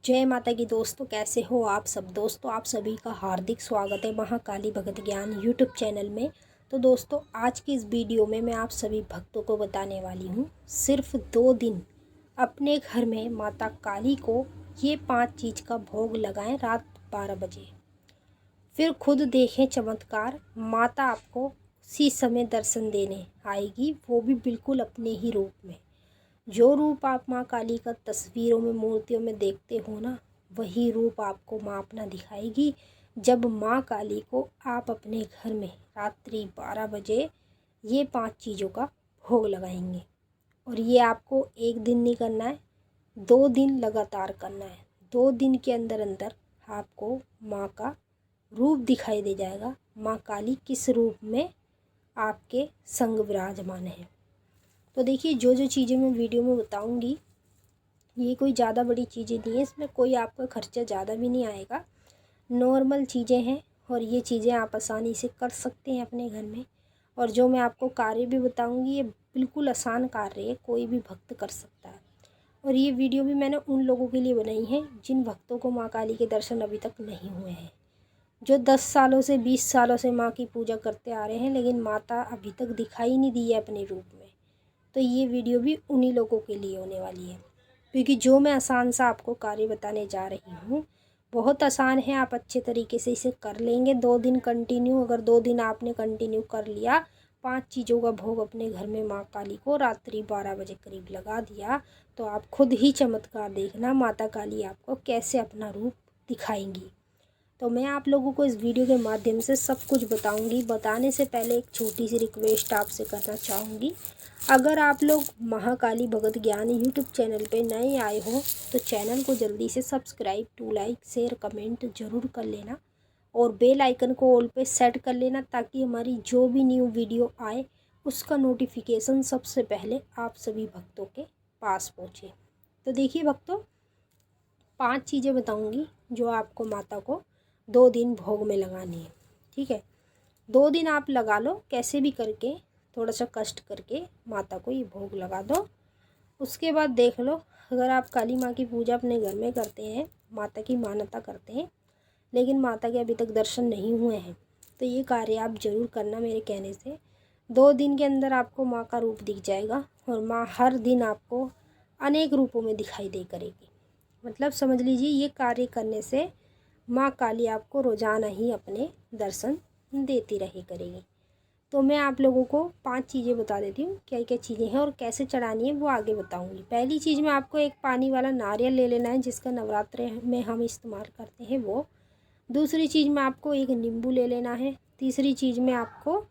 जय माता की दोस्तों, कैसे हो आप सब। दोस्तों आप सभी का हार्दिक स्वागत है महाकाली भगत ज्ञान यूट्यूब चैनल में। तो दोस्तों आज की इस वीडियो में मैं आप सभी भक्तों को बताने वाली हूँ, सिर्फ 2 दिन अपने घर में माता काली को ये 5 चीज़ का भोग लगाएं रात 12 बजे। फिर खुद देखें चमत्कार, माता आपको उसी समय दर्शन देने आएगी, वो भी बिल्कुल अपने ही रूप में। जो रूप आप माँ काली का तस्वीरों में मूर्तियों में देखते हो ना, वही रूप आपको माँ अपना दिखाएगी जब माँ काली को आप अपने घर में रात्रि 12 बजे ये 5 चीज़ों का भोग लगाएंगे। और ये आपको एक दिन नहीं करना है, 2 दिन लगातार करना है। 2 दिन के अंदर अंदर आपको माँ का रूप दिखाई दे जाएगा, माँ काली किस रूप में आपके संग विराजमान है। तो देखिए जो जो चीज़ें मैं वीडियो में बताऊंगी ये कोई ज़्यादा बड़ी चीज़ें नहीं है, इसमें कोई आपका खर्चा ज़्यादा भी नहीं आएगा, नॉर्मल चीज़ें हैं और ये चीज़ें आप आसानी से कर सकते हैं अपने घर में। और जो मैं आपको कार्य भी बताऊंगी ये बिल्कुल आसान कार्य है, कोई भी भक्त कर सकता है। और ये वीडियो भी मैंने उन लोगों के लिए बनाई है जिन भक्तों को माँ काली के दर्शन अभी तक नहीं हुए हैं, जो 10 सालों से 20 सालों से माँ की पूजा करते आ रहे हैं लेकिन माता अभी तक दिखाई नहीं दी है अपने रूप में। तो ये वीडियो भी उन्हीं लोगों के लिए होने वाली है, क्योंकि जो मैं आसान सा आपको कार्य बताने जा रही हूँ बहुत आसान है, आप अच्छे तरीके से इसे कर लेंगे 2 दिन कंटिन्यू। अगर 2 दिन आपने कंटिन्यू कर लिया, 5 चीज़ों का भोग अपने घर में माँ काली को रात्रि 12 बजे करीब लगा दिया, तो आप खुद ही चमत्कार देखना माता काली आपको कैसे अपना रूप दिखाएंगी। तो मैं आप लोगों को इस वीडियो के माध्यम से सब कुछ बताऊंगी। बताने से पहले एक छोटी सी रिक्वेस्ट आपसे करना चाहूँगी, अगर आप लोग महाकाली भगत ज्ञान यूट्यूब चैनल पे नए आए हो तो चैनल को जल्दी से सब्सक्राइब, टू लाइक, शेयर, कमेंट ज़रूर कर लेना और बेल आइकन को ऑल पे सेट कर लेना, ताकि हमारी जो भी न्यू वीडियो आए उसका नोटिफिकेशन सबसे पहले आप सभी भक्तों के पास पहुँचे। तो देखिए भक्तों, 5 चीज़ें बताऊँगी जो आपको माता को 2 दिन भोग में लगानी है। ठीक है, 2 दिन आप लगा लो, कैसे भी करके थोड़ा सा कष्ट करके माता को ये भोग लगा दो। उसके बाद देख लो, अगर आप काली माँ की पूजा अपने घर में करते हैं, माता की मान्यता करते हैं लेकिन माता के अभी तक दर्शन नहीं हुए हैं, तो ये कार्य आप ज़रूर करना मेरे कहने से। 2 दिन के अंदर आपको माँ का रूप दिख जाएगा और माँ हर दिन आपको अनेक रूपों में दिखाई दे करेगी। मतलब समझ लीजिए ये कार्य करने से माँ काली आपको रोज़ाना ही अपने दर्शन देती रही करेगी। तो मैं आप लोगों को 5 चीज़ें बता देती हूँ, क्या क्या चीज़ें हैं और कैसे चढ़ानी है वो आगे बताऊँगी। पहली चीज़ में आपको एक पानी वाला नारियल ले लेना है, जिसका नवरात्रे में हम इस्तेमाल करते हैं वो। दूसरी चीज़ में आपको एक नींबू ले लेना है। तीसरी चीज़ में आपको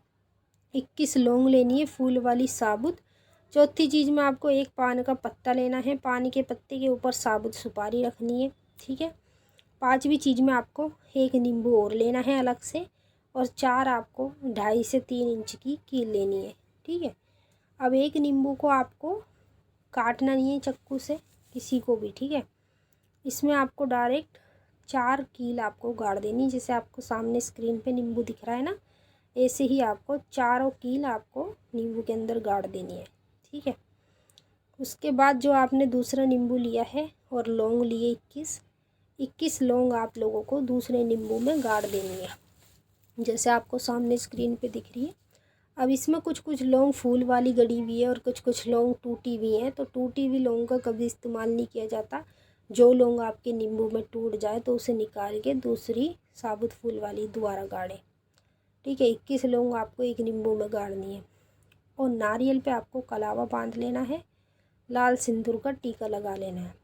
21 लौंग लेनी है फूल वाली साबुत। चौथी चीज़ में आपको एक पान का पत्ता लेना है, पान के पत्ते के ऊपर साबुत सुपारी रखनी है। ठीक है, 5वीं चीज़ में आपको एक नींबू और लेना है अलग से, और 4 आपको 2.5 से 3 इंच की कील लेनी है। ठीक है, अब एक नींबू को आपको काटना नहीं है चक्कू से किसी को भी। ठीक है, इसमें आपको डायरेक्ट 4 कील आपको गाड़ देनी, जैसे आपको सामने स्क्रीन पे नींबू दिख रहा है ना, ऐसे ही आपको 4 कील आपको नींबू के अंदर गाड़ देनी है। ठीक है, उसके बाद जो आपने दूसरा नींबू लिया है और लौंग लिए 21 लौंग आप लोगों को दूसरे नींबू में गाड़ देनी है, जैसे आपको सामने स्क्रीन पे दिख रही है। अब इसमें कुछ कुछ लौंग फूल वाली गड़ी हुई है और कुछ कुछ लौंग टूटी हुई हैं, तो टूटी हुई लौंग का कभी इस्तेमाल नहीं किया जाता। जो लौंग आपके नींबू में टूट जाए तो उसे निकाल के दूसरी साबुत फूल वाली दोबारा गाड़ें। ठीक है, 21 लौंग आपको एक नींबू में गाड़नी है। और नारियल पे आपको कलावा बांध लेना है, लाल सिंदूर का टीका लगा लेना है।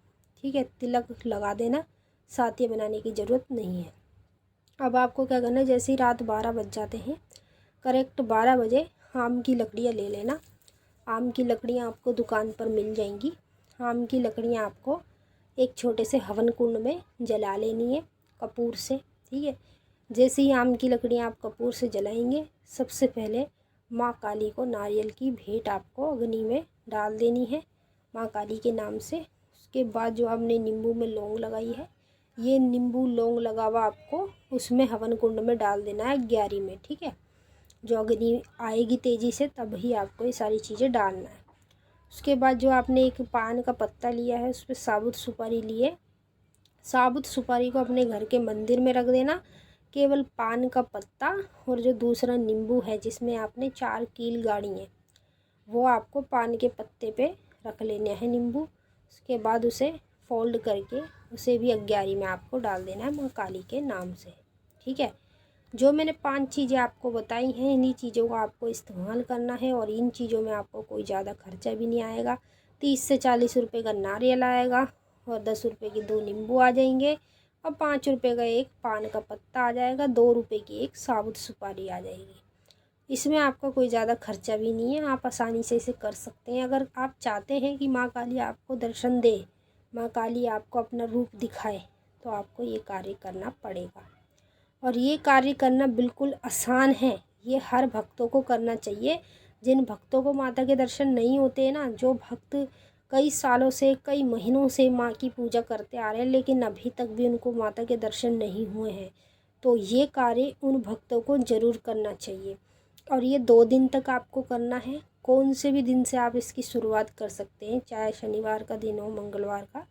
ठीक है, तिलक लगा देना, साथिया बनाने की ज़रूरत नहीं है। अब आपको क्या करना है, जैसे ही रात 12 बज जाते हैं, करेक्ट 12 बजे आम की लकड़ियाँ ले लेना। आम की लकड़ियाँ आपको दुकान पर मिल जाएंगी। आम की लकड़ियाँ आपको एक छोटे से हवन कुंड में जला लेनी है कपूर से। ठीक है, जैसे ही आम की लकड़ियाँ आप कपूर से जलाएंगे, सबसे पहले माँ काली को नारियल की भेंट आपको अग्नि में डाल देनी है माँ काली के नाम से। उसके बाद जो आपने नींबू में लौंग लगाई है, ये नींबू लौंग लगा हुआ आपको उसमें हवन कुंड में डाल देना है 11 में। ठीक है, जो अग्नि आएगी तेज़ी से तभी आपको ये सारी चीज़ें डालना है। उसके बाद जो आपने एक पान का पत्ता लिया है, उस पर साबुत सुपारी लिए साबुत सुपारी को अपने घर के मंदिर में रख देना। केवल पान का पत्ता और जो दूसरा नींबू है जिसमें आपने 4 कील गाड़ी है, वो आपको पान के पत्ते पे रख लेने हैं नींबू। उसके बाद उसे फोल्ड करके उसे भी अग्यारी में आपको डाल देना है माँ काली के नाम से। ठीक है, जो मैंने 5 चीज़ें आपको बताई हैं, इन्हीं चीज़ों का आपको इस्तेमाल करना है और इन चीज़ों में आपको कोई ज़्यादा खर्चा भी नहीं आएगा। 30 से 40 रुपये का नारियल आएगा और 10 रुपये के 2 नींबू आ जाएंगे और 5 रुपये का एक पान का पत्ता आ जाएगा, 2 रुपये की एक साबुत सुपारी आ जाएगी। इसमें आपका कोई ज़्यादा खर्चा भी नहीं है, आप आसानी से इसे कर सकते हैं। अगर आप चाहते हैं कि माँ काली आपको दर्शन दे, माँ काली आपको अपना रूप दिखाए, तो आपको ये कार्य करना पड़ेगा। और ये कार्य करना बिल्कुल आसान है, ये हर भक्तों को करना चाहिए। जिन भक्तों को माता के दर्शन नहीं होते हैं ना, जो भक्त कई सालों से, कई महीनों से माँ की पूजा करते आ रहे हैं लेकिन अभी तक भी उनको माता के दर्शन नहीं हुए हैं, तो ये कार्य उन भक्तों को ज़रूर करना चाहिए। और ये 2 दिन तक आपको करना है। कौन से भी दिन से आप इसकी शुरुआत कर सकते हैं, चाहे शनिवार का दिन हो, मंगलवार का,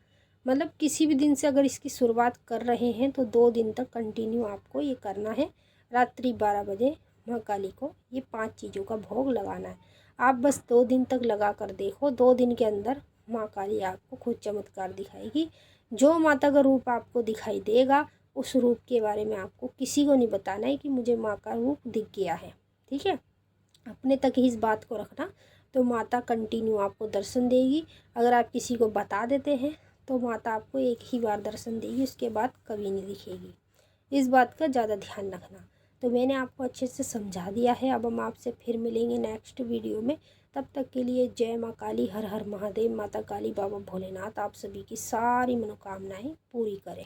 मतलब किसी भी दिन से अगर इसकी शुरुआत कर रहे हैं तो 2 दिन तक कंटिन्यू आपको ये करना है। रात्रि 12 बजे माँ काली को ये 5 चीज़ों का भोग लगाना है। आप बस 2 दिन तक लगा कर देखो, 2 दिन के अंदर माँ काली आपको खुद चमत्कार दिखाएगी। जो माता का रूप आपको दिखाई देगा, उस रूप के बारे में आपको किसी को नहीं बताना है कि मुझे माँ का रूप दिख गया है। ठीक है, अपने तक ही इस बात को रखना, तो माता कंटिन्यू आपको दर्शन देगी। अगर आप किसी को बता देते हैं तो माता आपको एक ही बार दर्शन देगी, उसके बाद कभी नहीं दिखेगी। इस बात का ज़्यादा ध्यान रखना। तो मैंने आपको अच्छे से समझा दिया है। अब हम आपसे फिर मिलेंगे नेक्स्ट वीडियो में। तब तक के लिए जय माँ काली, हर हर महादेव। माता काली, बाबा भोलेनाथ आप सभी की सारी मनोकामनाएं पूरी करें।